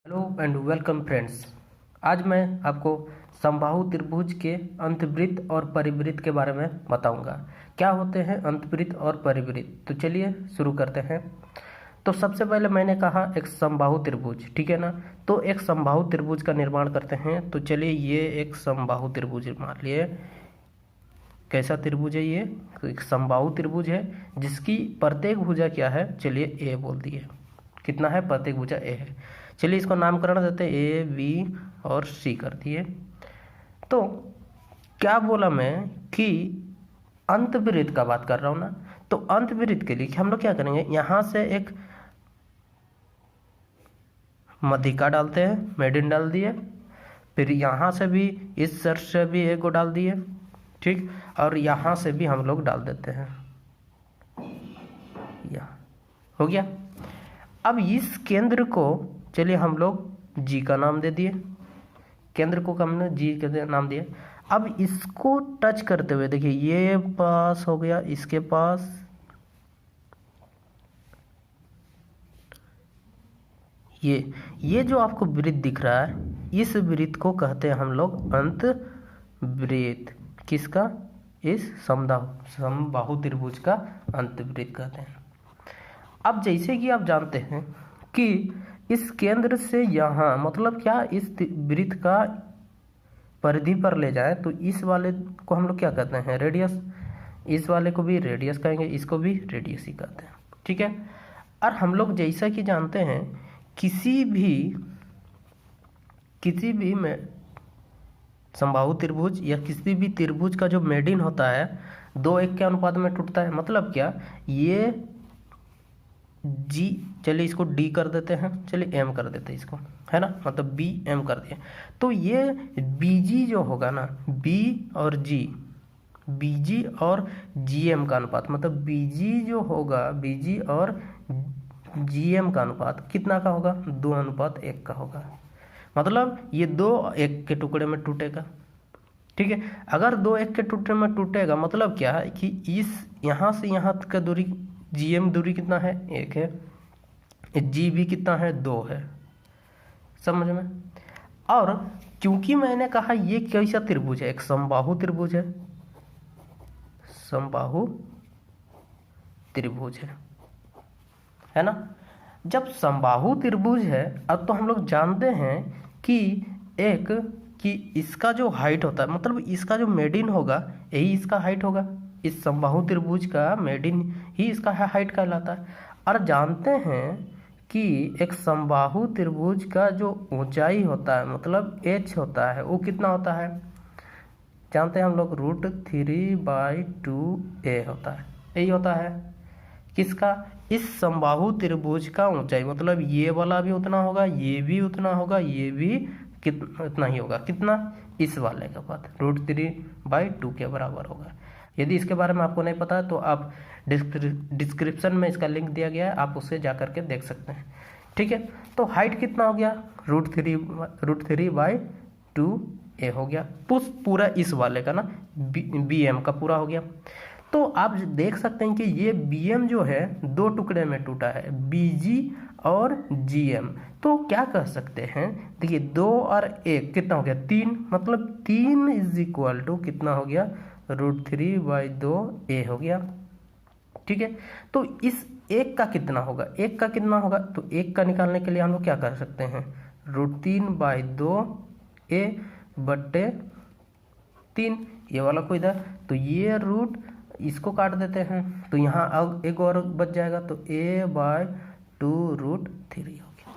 Hello and welcome friends. आज मैं आपको समबाहु त्रिभुज के अंतवृत्त और परिवृत्त के बारे में बताऊंगा। क्या होते हैं अंतवृत्त और परिवृत्त? तो चलिए शुरू करते हैं। तो सबसे पहले मैंने कहा एक समबाहु त्रिभुज, ठीक है ना। तो एक समबाहु त्रिभुज का निर्माण करते हैं। तो चलिए ये एक समबाहु त्रिभुज मान लिए। कैसा त्रिभुज है ये? तो एक समबाहु त्रिभुज है जिसकी प्रत्येक भुजा क्या है? चलिए ए बोल दिए। कितना है? प्रत्येक भुजा ए है। चलिए इसको नामकरण देते हैं, ए बी और सी कर दिए। तो क्या बोला मैं कि अंतवृत्त का बात कर रहा हूँ ना। तो अंतवृत्त के लिए हम लोग क्या करेंगे, यहाँ से एक मध्यिका डालते हैं, मेडिन डाल दिए, फिर यहाँ से भी इस सर से भी एक को डाल दिए, ठीक, और यहाँ से भी हम लोग डाल देते हैं। यह हो गया। अब इस केंद्र को चलिए हम लोग जी का नाम दे दिए। केंद्र को हमने जी का नाम दिया। अब इसको टच करते हुए देखिए ये पास हो गया इसके पास, ये जो आपको वृत्त दिख रहा है, इस वृत्त को कहते हैं हम लोग अंतवृत्त। किसका? इस समबाहु त्रिभुज का अंतवृत्त कहते हैं। अब जैसे कि आप जानते हैं कि इस केंद्र से यहाँ मतलब क्या, इस वृत्त का परिधि पर ले जाए तो इस वाले को हम लोग क्या कहते हैं? रेडियस। इस वाले को भी रेडियस कहेंगे, इसको भी रेडियस ही कहते हैं, ठीक है। और हम लोग जैसा कि जानते हैं किसी भी में समबाहु त्रिभुज या किसी भी त्रिभुज का जो मेडिन होता है 2:1 के अनुपात में टूटता है। मतलब क्या, ये जी, चलिए इसको डी कर देते हैं, चलिए एम कर देते हैं इसको, है ना, मतलब बी एम कर दिए। तो ये बी जी जो होगा ना, बी और जी, बी जी और जी एम का अनुपात, मतलब बी जी जो होगा, बी जी और जी एम का अनुपात कितना का होगा? 2:1 का होगा। मतलब ये 2:1 के टुकड़े में टूटेगा, ठीक है। अगर 2:1 के टुकड़े में टूटेगा मतलब क्या है कि इस यहाँ से यहाँ तक का दूरी, जी एम दूरी कितना है? 1 है। जी भी कितना है? 2 है। समझ में? और क्योंकि मैंने कहा ये कैसा त्रिभुज है, एक समबाहु त्रिभुज है, समबाहु त्रिभुज है ना। जब समबाहु त्रिभुज है, अब तो हम लोग जानते हैं कि कि इसका जो हाइट होता है, मतलब इसका जो मेडिन होगा यही इसका हाइट होगा। इस समबाहु त्रिभुज का मेडिन ही इसका हाइट कहलाता है। और जानते हैं कि एक समबाहु त्रिभुज का जो ऊंचाई होता है, मतलब एच होता है, वो कितना होता है? जानते हैं हम लोग, √3/2a होता है। यही होता है किसका? इस समबाहु त्रिभुज का ऊंचाई, मतलब ये वाला भी उतना होगा, ये भी उतना होगा, ये भी इतना ही होगा। कितना? इस वाले का बात √3/2 के बराबर होगा। यदि इसके बारे में आपको नहीं पता है तो आप डिस्क्रिप्शन में इसका लिंक दिया गया है, आप उससे जा करके देख सकते हैं, ठीक है। तो हाइट कितना हो गया? √3/2a हो गया। पूरा इस वाले का ना, बी एम का पूरा हो गया। तो आप देख सकते हैं कि ये बी एम जो है 2 टुकड़े में टूटा है, बी जी और जी एम। तो क्या कह सकते हैं, देखिए 2 और 1 कितना हो गया? 3, मतलब 3 = कितना हो गया? √3/2a हो गया, ठीक है। तो इस एक का कितना होगा? एक का कितना होगा? तो एक का निकालने के लिए हम लोग क्या कर सकते हैं? √3/2a/3, ये वाला को इधर, तो ये रूट इसको काट देते हैं, तो यहाँ अब एक और बच जाएगा, तो a/2√3 हो गया।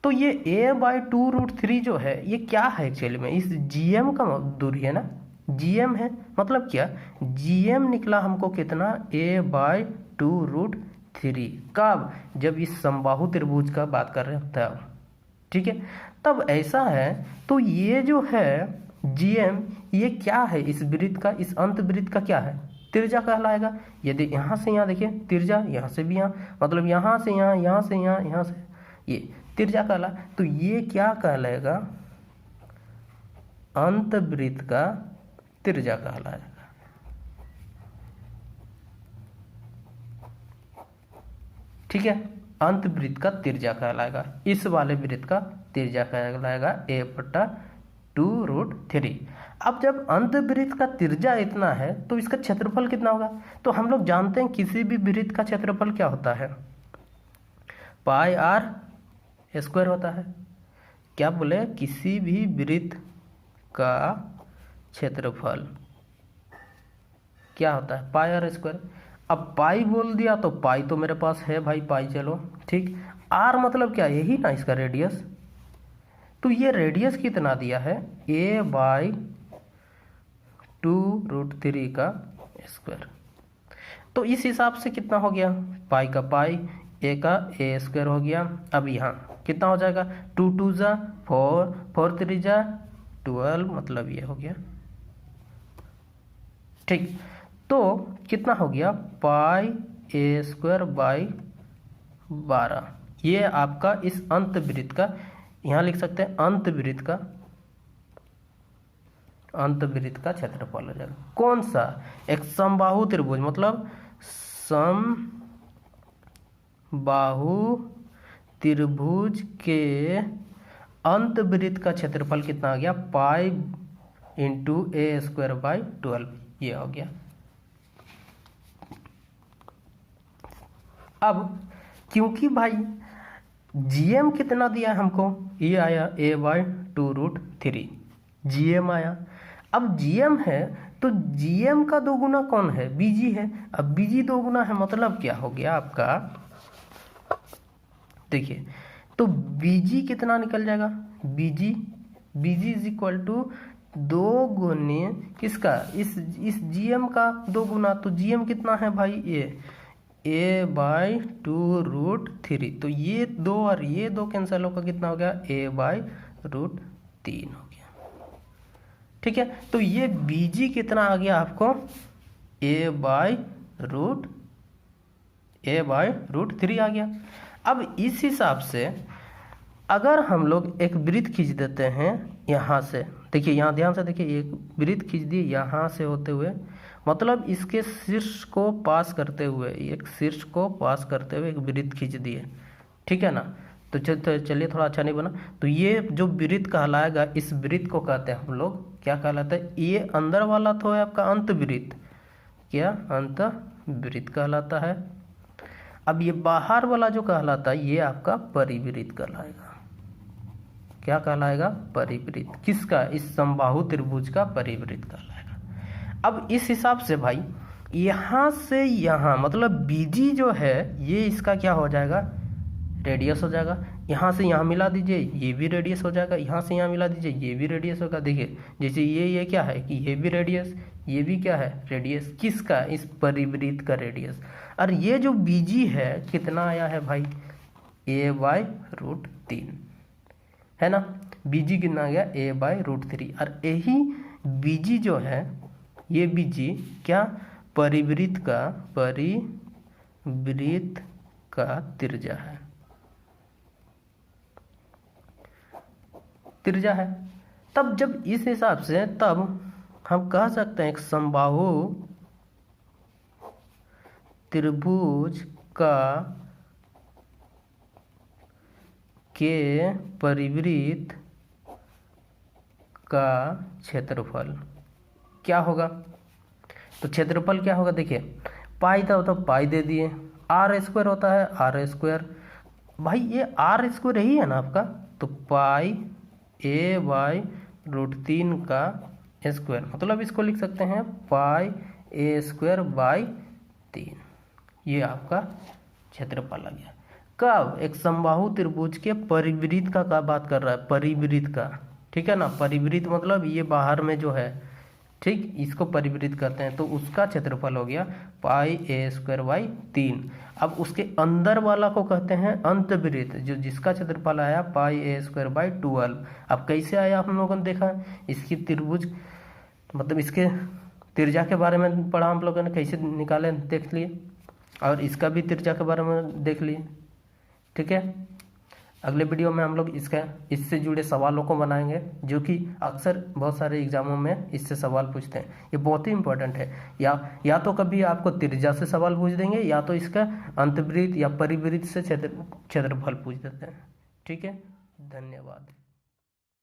तो ये a/2√3 जो है ये क्या है एक्चुअली में? इस gm का दूरी है ना, gm है। मतलब क्या, gm निकला हमको कितना? a/2√3। कब? जब इस समबाहु त्रिभुज का बात कर रहे हैं तब, ठीक है। तब ऐसा है तो ये जो है gm, ये क्या है? इस वृत्त का, इस अंतवृत्त का क्या है? त्रिज्या कहलाएगा। यदि यहाँ से यहाँ देखिए त्रिज्या, यहाँ से भी यहाँ, मतलब यहाँ से यहाँ, यहाँ से यहाँ, यहाँ से ये त्रिज्या कहला। तो ये क्या कहलाएगा? अंतवृत्त का त्रिज्या कहलाएगा, ठीक है। अंत वृत्त का त्रिज्या कहलाएगा। इस वाले वृत्त का त्रिज्या कहलाएगा a/2√3। अब जब अंत वृत्त का त्रिज्या इतना है तो इसका क्षेत्रफल कितना होगा? तो हम लोग जानते हैं किसी भी वृत्त का क्षेत्रफल क्या होता है, πr² होता है। क्या बोले? किसी भी वृत्त का क्षेत्रफल क्या होता है? πr²। अब पाई बोल दिया तो पाई तो मेरे पास है भाई, पाई चलो ठीक। आर मतलब क्या? यही ना इसका रेडियस। तो ये रेडियस कितना दिया है? a/2√3 का स्क्वायर। तो इस हिसाब से कितना हो गया? पाई का पाई, ए का a² हो गया। अब यहाँ कितना हो जाएगा? 2 2 जा 4, 4 3 जा 12, मतलब ये हो गया ठीक। तो कितना हो गया? πa²/12। ये आपका इस अंत वृत्त का, यहाँ लिख सकते हैं अंत वृत्त का क्षेत्रफल हो जाएगा। कौन सा? एक समबाहु त्रिभुज, मतलब समबाहु त्रिभुज के अंत वृत्त का क्षेत्रफल कितना आ गया? पाई इंटू a²/12, ये हो गया। अब क्योंकि भाई जीएम कितना दिया हमको? ये आया a/2√3, जीएम आया। अब जीएम है तो जीएम का दोगुना कौन है? बीजी है। अब बीजी दोगुना है मतलब क्या हो गया आपका? देखिए तो बीजी कितना निकल जाएगा? बीजी इज इक्वल टू 2 गुने किसका? इस जीएम का 2 गुना। तो जीएम कितना है भाई? ये a/2√3। तो ये 2 और ये 2 कैंसिल होकर कितना हो गया? a/√3 हो गया ठीक है। तो ये बीजी कितना आ गया आपको? a/√3 आ गया। अब इस हिसाब से अगर हम लोग एक वृत्त खींच देते हैं यहाँ से, देखिए यहाँ ध्यान से देखिए, एक वृत्त खींच दिए यहाँ से होते हुए, मतलब इसके शीर्ष को पास करते हुए, एक शीर्ष को पास करते हुए एक वृत्त खींच दिए, ठीक है ना। तो चलिए थोड़ा अच्छा नहीं बना। तो ये जो वृत्त कहलाएगा, इस वृत्त को कहते हैं हम लोग, क्या कहलाता है? ये अंदर वाला तो है आपका अंत वृत्त, क्या? अंत वृत्त कहलाता है। अब ये बाहर वाला जो कहलाता है ये आपका परिवृत्त कहलाएगा। क्या कहलाएगा? परिवृत्त। किसका? इस समबाहु त्रिभुज का परिवृत्त कहलाएगा। अब इस हिसाब से भाई यहाँ से यहाँ, मतलब बीजी जो है ये इसका क्या हो जाएगा? रेडियस हो जाएगा। यहाँ से यहाँ मिला दीजिए, ये भी रेडियस हो जाएगा। यहाँ से यहाँ मिला दीजिए, ये भी रेडियस होगा। देखिए जैसे ये क्या है कि ये भी रेडियस, ये भी क्या है? रेडियस। किसका? इस परिवृत्त का रेडियस। और ये जो बीजी है कितना आया है भाई? a/√3 है ना। बीजी कितना आ गया? a/√3। और यही बीजी जो है, ये बीजी क्या? परिवृत्त का त्रिज्या है, तब जब इस हिसाब से, तब हम कह सकते हैं एक समबाहु त्रिभुज के परिवृत्त का क्षेत्रफल क्या होगा? तो क्षेत्रफल क्या होगा? देखिए पाई था तो पाई दे दिए, r² होता है r²। भाई ये r² ही है ना आपका, तो पाई a/√3 का स्क्वायर, मतलब इसको लिख सकते हैं पाई a²/3। ये आपका क्षेत्रफल आ गया। कब? एक समबाहु त्रिभुज के परिवृत्त का बात कर रहा है, परिवृत्त का, ठीक है ना। परिवृत्त मतलब ये बाहर में जो है, ठीक, इसको परिवृत्त कहते हैं। तो उसका क्षेत्रफल हो गया पाई a²/3। अब उसके अंदर वाला को कहते हैं अंतवृत्त, जो जिसका क्षेत्रफल आया पाई a²/12। अब कैसे आया हम लोगों ने देखा, इसकी त्रिभुज मतलब इसके त्रिज्या के बारे में पढ़ा हम लोगों ने, कैसे निकाले देख लिए, और इसका भी त्रिज्या के बारे में देख लिए, ठीक है। अगले वीडियो में हम लोग इससे जुड़े सवालों को बनाएंगे, जो कि अक्सर बहुत सारे एग्जामों में इससे सवाल पूछते हैं। ये बहुत ही इंपॉर्टेंट है। या तो कभी आपको त्रिज्या से सवाल पूछ देंगे, या तो इसका अंतवृत्त या परिवृत्त से क्षेत्रफल पूछ देते हैं। ठीक है, धन्यवाद।